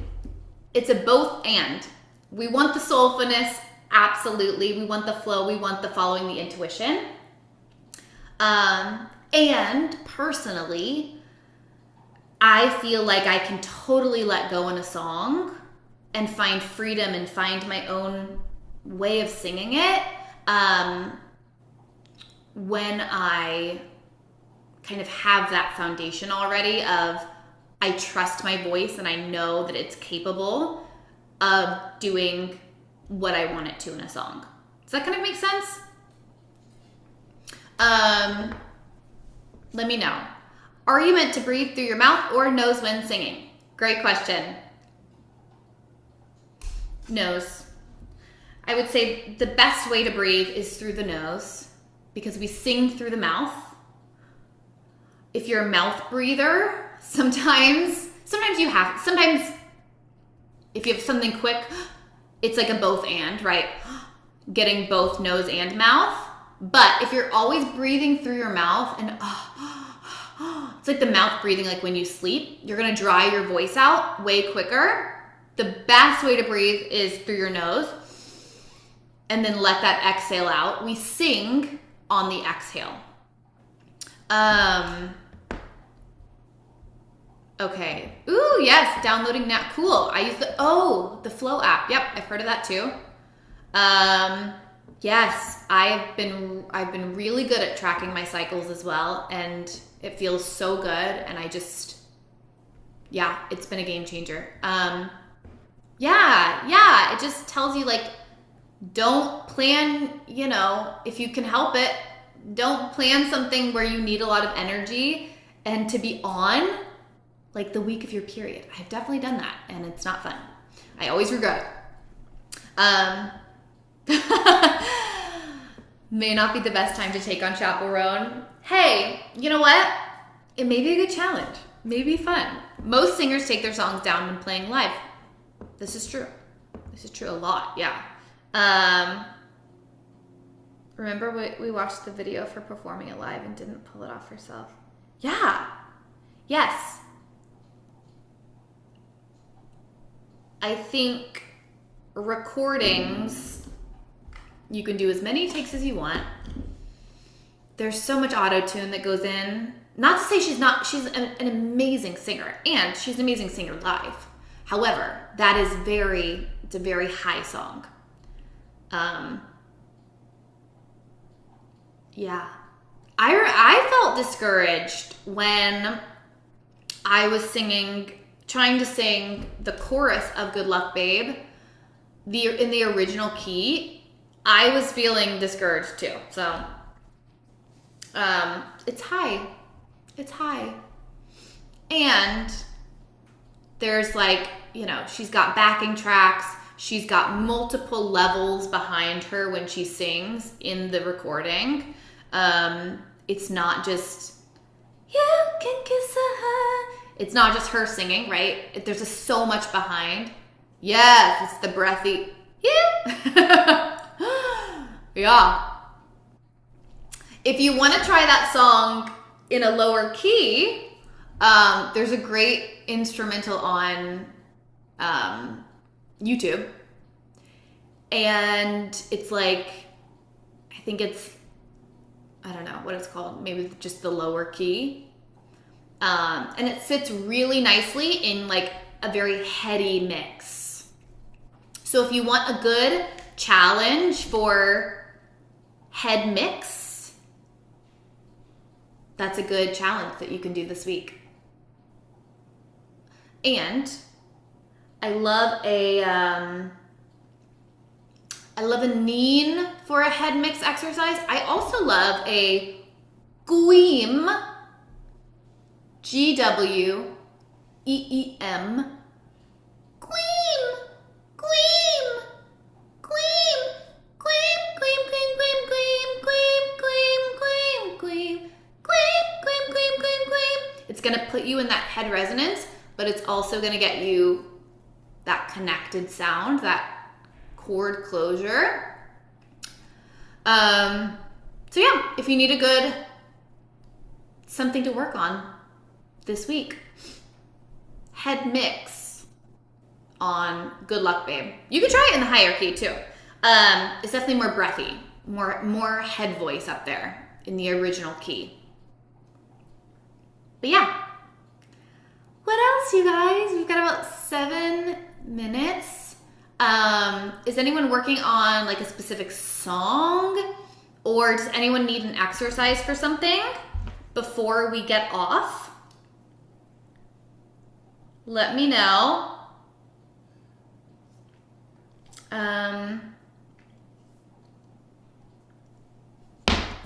it's a both and. We want the soulfulness, absolutely. We want the flow. We want the following the intuition. And personally, I feel like I can totally let go in a song and find freedom and find my own way of singing it when I kind of have that foundation already of I trust my voice and I know that it's capable of doing what I want it to in a song. Does that kind of make sense? Let me know. Are you meant to breathe through your mouth or nose when singing? Great question. Nose. I would say the best way to breathe is through the nose, because we sing through the mouth. If you're a mouth breather, sometimes if you have something quick, it's like a both and, right? Getting both nose and mouth. But if you're always breathing through your mouth and it's like the mouth breathing, like when you sleep, you're going to dry your voice out way quicker. The best way to breathe is through your nose and then let that exhale out. We sing on the exhale. Okay. Ooh, yes, downloading now. Cool. I use the Flow app. Yep, I've heard of that too. Yes, I've been really good at tracking my cycles as well, and it feels so good. And I just, yeah, it's been a game changer. Yeah, it just tells you like, don't plan, if you can help it, don't plan something where you need a lot of energy and to be on like the week of your period. I've definitely done that and it's not fun. I always regret it. May not be the best time to take on Chaperone. Hey, you know what? It may be a good challenge. Maybe fun. Most singers take their songs down when playing live. This is true. This is true a lot, yeah. Remember we watched the video for performing it live and didn't pull it off herself? Yeah. Yes. I think recordings, you can do as many takes as you want. There's so much auto-tune that goes in. Not to say she's an amazing singer, and she's an amazing singer live. However, it's a very high song. Yeah. I felt discouraged when I was trying to sing the chorus of Good Luck Babe in the original key. I was feeling discouraged too. So, it's high. It's high. And there's like, she's got backing tracks. She's got multiple levels behind her when she sings in the recording. It's not just, you can kiss her. It's not just her singing, right? There's just so much behind. Yes, it's the breathy, yeah. Yeah. If you want to try that song in a lower key, there's a great instrumental on YouTube. And it's like, I don't know what it's called, maybe just the lower key. And it sits really nicely in like a very heady mix. So if you want a good challenge for head mix, that's a good challenge that you can do this week. And I love a Neen for a head mix exercise. I also love a Gweem, Gweem, it's going to put you in that head resonance, but it's also going to get you that connected sound, that chord closure. So yeah, if you need a good something to work on this week, head mix on Good Luck Babe. You can try it in the higher key too. It's definitely more breathy, more head voice up there in the original key. But yeah. What else, you guys? We've got about 7 minutes. Is anyone working on like a specific song? Or does anyone need an exercise for something before we get off? Let me know.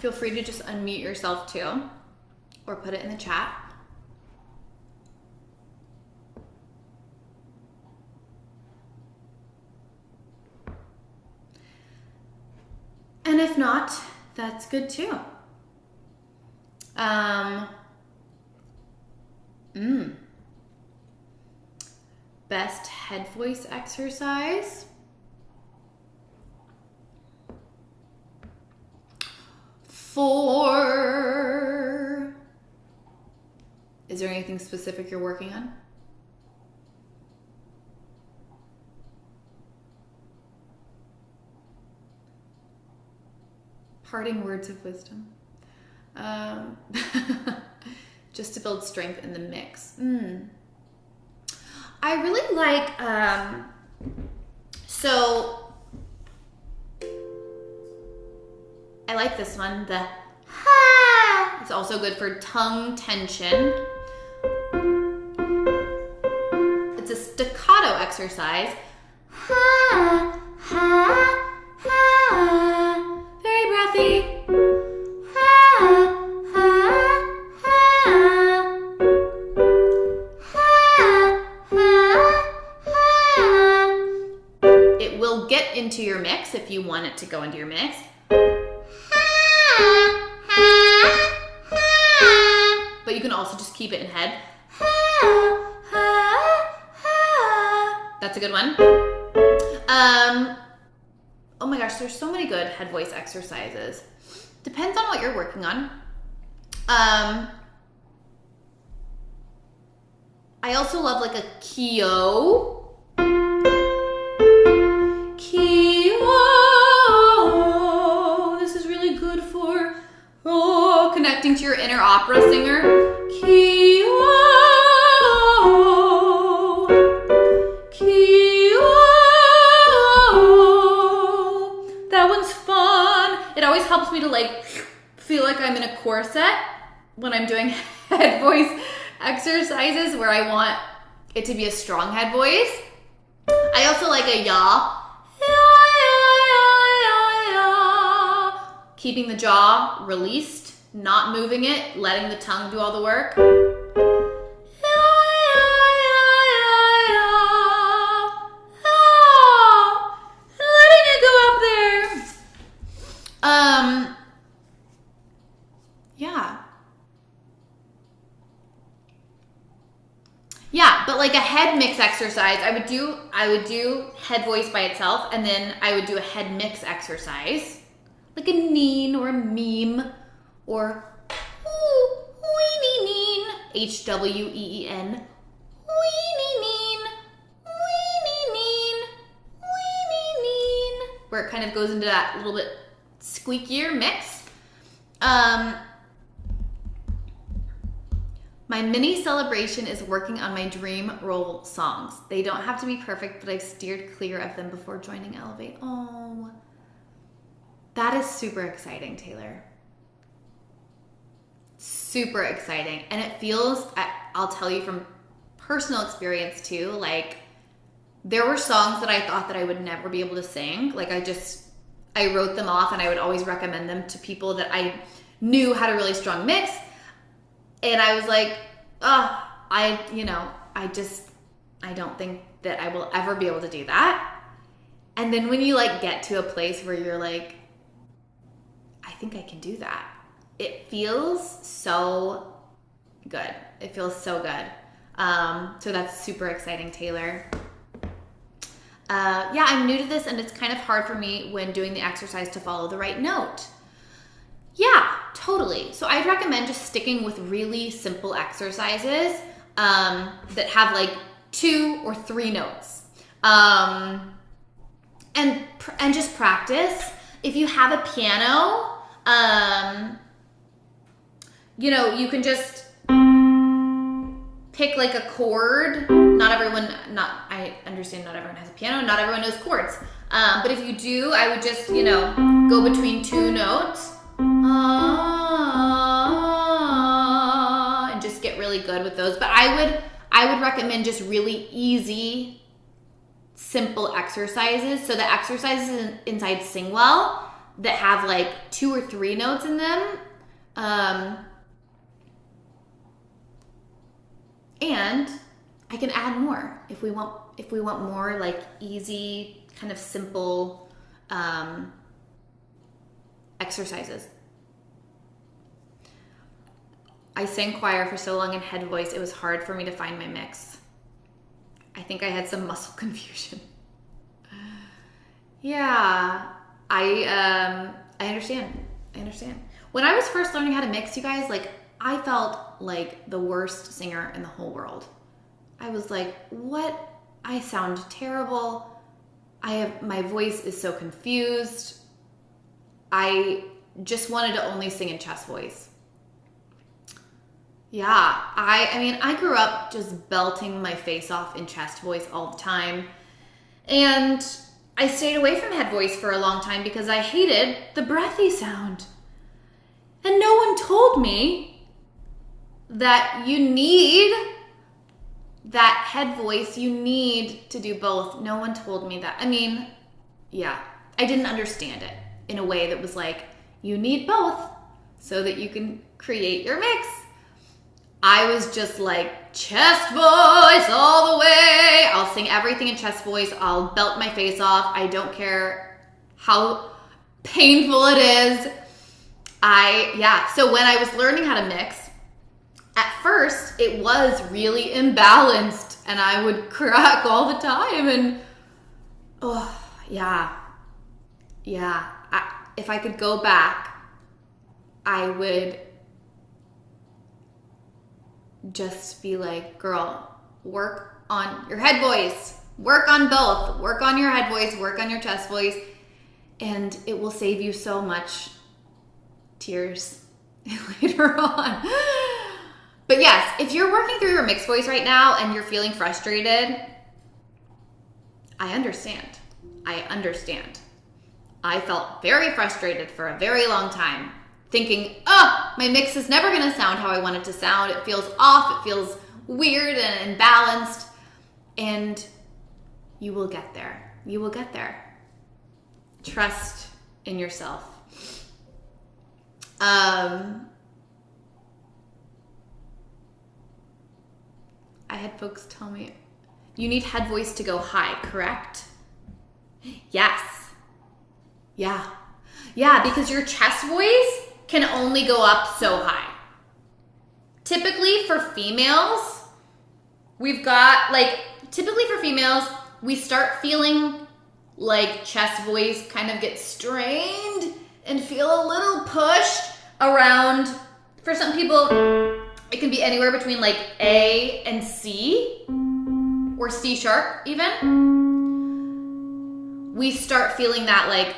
Feel free to just unmute yourself too, or put it in the chat. And if not, that's good too. Best head voice exercise. Is there anything specific you're working on? Parting words of wisdom. Just to build strength in the mix. I really like, so I like this one, the ha. It's also good for tongue tension. It's a staccato exercise. Ha, ha, ha. Very breathy. Ha, ha, ha. Ha, ha, ha. It will get into your mix if you want it to go into your mix. But you can also just keep it in head. That's a good one. Oh my gosh, there's so many good head voice exercises. Depends on what you're working on. I also love like a Kyo. This is really good for connecting to your inner opera singer. That one's fun. It always helps me to like feel like I'm in a corset when I'm doing head voice exercises where I want it to be a strong head voice. I also like a yaw. Keeping the jaw released, not moving it, letting the tongue do all the work. Letting it go up there. Yeah. Yeah, but like a head mix exercise, I would do head voice by itself, and then I would do a head mix exercise. Like a neen or a meme or weenie neen. HWEEN. Weenie neen. Weenie neen. Weenie neen. Where it kind of goes into that little bit squeakier mix. My mini celebration is working on my dream role songs. They don't have to be perfect, but I've steered clear of them before joining Elevate. Oh. That is super exciting, Taylor. Super exciting. And it feels, I'll tell you from personal experience too, like there were songs that I thought that I would never be able to sing. Like I wrote them off and I would always recommend them to people that I knew had a really strong mix. And I was like, I don't think that I will ever be able to do that. And then when you like get to a place where you're like, I think I can do that. It feels so good. It feels so good. So that's super exciting, Taylor. Yeah, I'm new to this and it's kind of hard for me when doing the exercise to follow the right note. Yeah, totally. So I'd recommend just sticking with really simple exercises that have like 2 or 3 notes. And just practice. If you have a piano, you can just pick like a chord. I understand not everyone has a piano, not everyone knows chords. But if you do, I would just, go between 2 notes. And just get really good with those. But I would recommend just really easy, simple exercises. So the exercises inside Sing Well that have like 2 or 3 notes in them. And I can add more if we want more like easy, kind of simple exercises. I sang choir for so long in head voice, it was hard for me to find my mix. I think I had some muscle confusion. Yeah, I understand. When I was first learning how to mix, you guys, like I felt like the worst singer in the whole world. I was like, what? I sound terrible. My voice is so confused. I just wanted to only sing in chest voice. Yeah, I grew up just belting my face off in chest voice all the time. And I stayed away from head voice for a long time because I hated the breathy sound. And no one told me that you need that head voice. You need to do both. No one told me that. I mean, yeah, I didn't understand it in a way that was like, you need both so that you can create your mix. I was just like, chest voice all the way. I'll sing everything in chest voice. I'll belt my face off. I don't care how painful it is. So when I was learning how to mix, at first it was really imbalanced and I would crack all the time. And if I could go back, I would just be like, girl, work on your head voice, work on both, work on your head voice, work on your chest voice, and it will save you so much tears later on. But yes, if you're working through your mixed voice right now and you're feeling frustrated, I understand. I felt very frustrated for a very long time, thinking, my mix is never going to sound how I want it to sound. It feels off. It feels weird and imbalanced. And you will get there. You will get there. Trust in yourself. I had folks tell me, you need head voice to go high, correct? Yes. Yeah, because your chest voice can only go up so high. Typically for females, we start feeling like chest voice kind of gets strained and feel a little pushed around. For some people, it can be anywhere between like A and C, or C sharp even. We start feeling that like,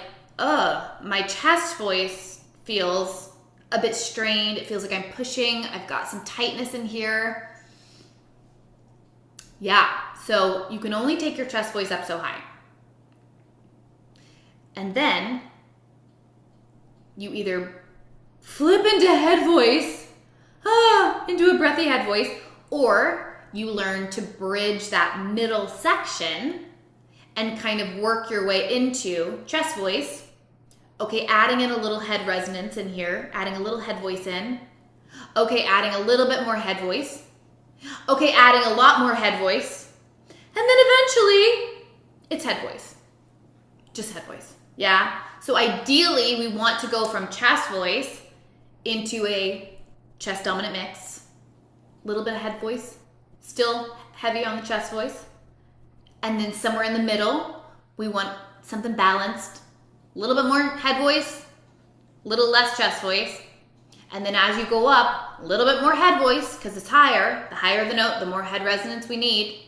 my chest voice feels a bit strained. It feels like I'm pushing. I've got some tightness in here. Yeah, so you can only take your chest voice up so high. And then you either flip into head voice, into a breathy head voice, or you learn to bridge that middle section and kind of work your way into chest voice. Okay, adding in a little head resonance in here, adding a little head voice in. Okay, adding a little bit more head voice. Okay, adding a lot more head voice. And then eventually, it's head voice. Just head voice. Yeah? So ideally, we want to go from chest voice into a chest dominant mix. A little bit of head voice. Still heavy on the chest voice. And then somewhere in the middle, we want something balanced. A little bit more head voice, a little less chest voice. And then as you go up, a little bit more head voice, because it's higher. The higher the note, the more head resonance we need.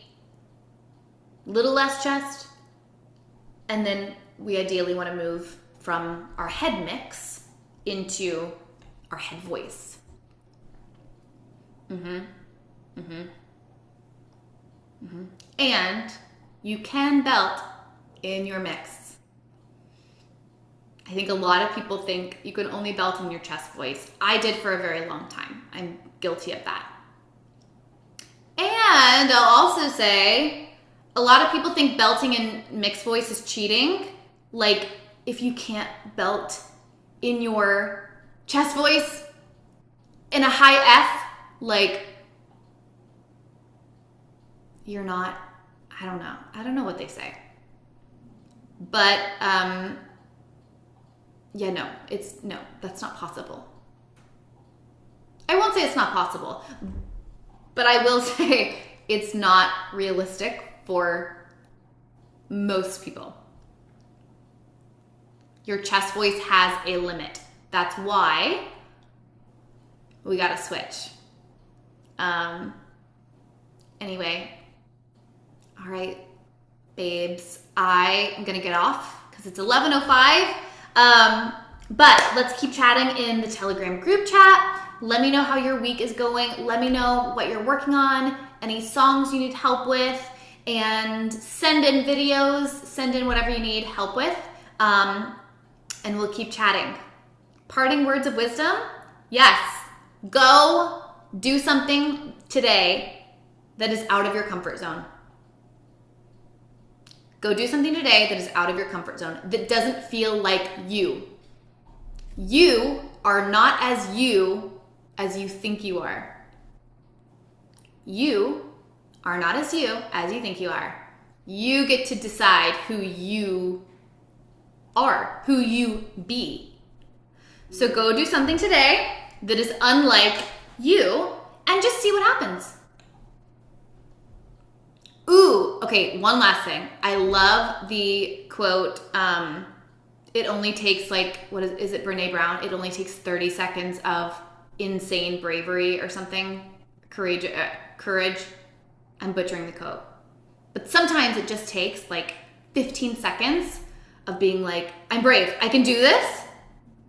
A little less chest. And then we ideally want to move from our head mix into our head voice. And you can belt in your mix. I think a lot of people think you can only belt in your chest voice. I did for a very long time. I'm guilty of that. And I'll also say, a lot of people think belting in mixed voice is cheating. Like, if you can't belt in your chest voice in a high F, like, you're not, I don't know. I don't know what they say. But, no, that's not possible. I won't say it's not possible, but I will say it's not realistic for most people. Your chest voice has a limit. That's why we gotta switch. Anyway, all right, babes, I am gonna get off because it's 11:05. But let's keep chatting in the Telegram group chat. Let me know how your week is going. Let me know what you're working on, any songs you need help with, and send in videos, send in whatever you need help with, and we'll keep chatting. Parting words of wisdom? Yes. Go do something today that is out of your comfort zone. Go do something today that is out of your comfort zone, that doesn't feel like you. You are not as you think you are. You are not as you think you are. You get to decide who you are, who you be. So go do something today that is unlike you and just see what happens. Ooh, okay, one last thing. I love the quote, it only takes what is it, Brene Brown? It only takes 30 seconds of insane bravery or something. Courage. I'm butchering the quote. But sometimes it just takes 15 seconds of being like, I'm brave, I can do this,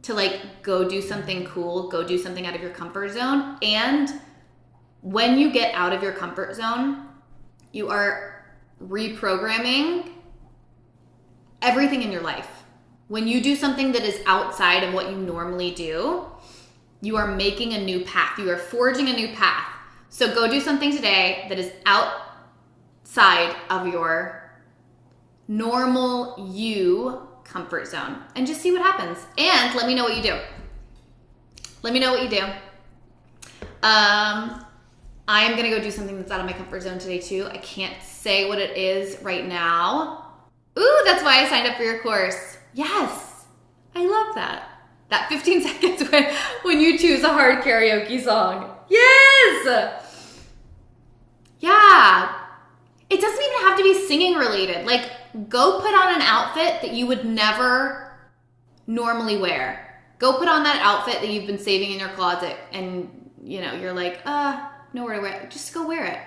to go do something cool, go do something out of your comfort zone. And when you get out of your comfort zone, you are reprogramming everything in your life. When you do something that is outside of what you normally do, you are making a new path. You are forging a new path. So go do something today that is outside of your normal you comfort zone and just see what happens. And let me know what you do. Let me know what you do. I'm going to go do something that's out of my comfort zone today too. I can't say what it is right now. Ooh, that's why I signed up for your course. Yes, I love that. That 15 seconds when you choose a hard karaoke song. Yes! Yeah. It doesn't even have to be singing related. Go put on an outfit that you would never normally wear. Go put on that outfit that you've been saving in your closet and, you're like, nowhere to wear it. Just go wear it.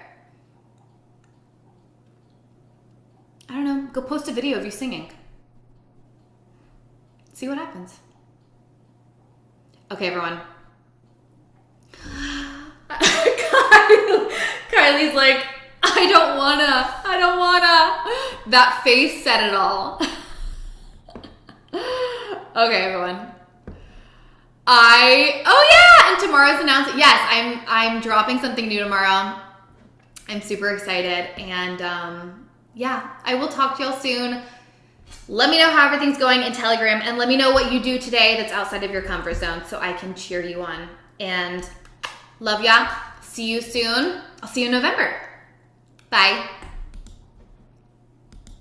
I don't know. Go post a video of you singing. See what happens. Okay, everyone. Kylie's like, I don't wanna. That face said it all. Okay, everyone. And tomorrow's announcement. Yes, I'm dropping something new tomorrow. I'm super excited. And I will talk to y'all soon. Let me know how everything's going in Telegram, and let me know what you do today that's outside of your comfort zone so I can cheer you on. And love ya. See you soon. I'll see you in November. Bye.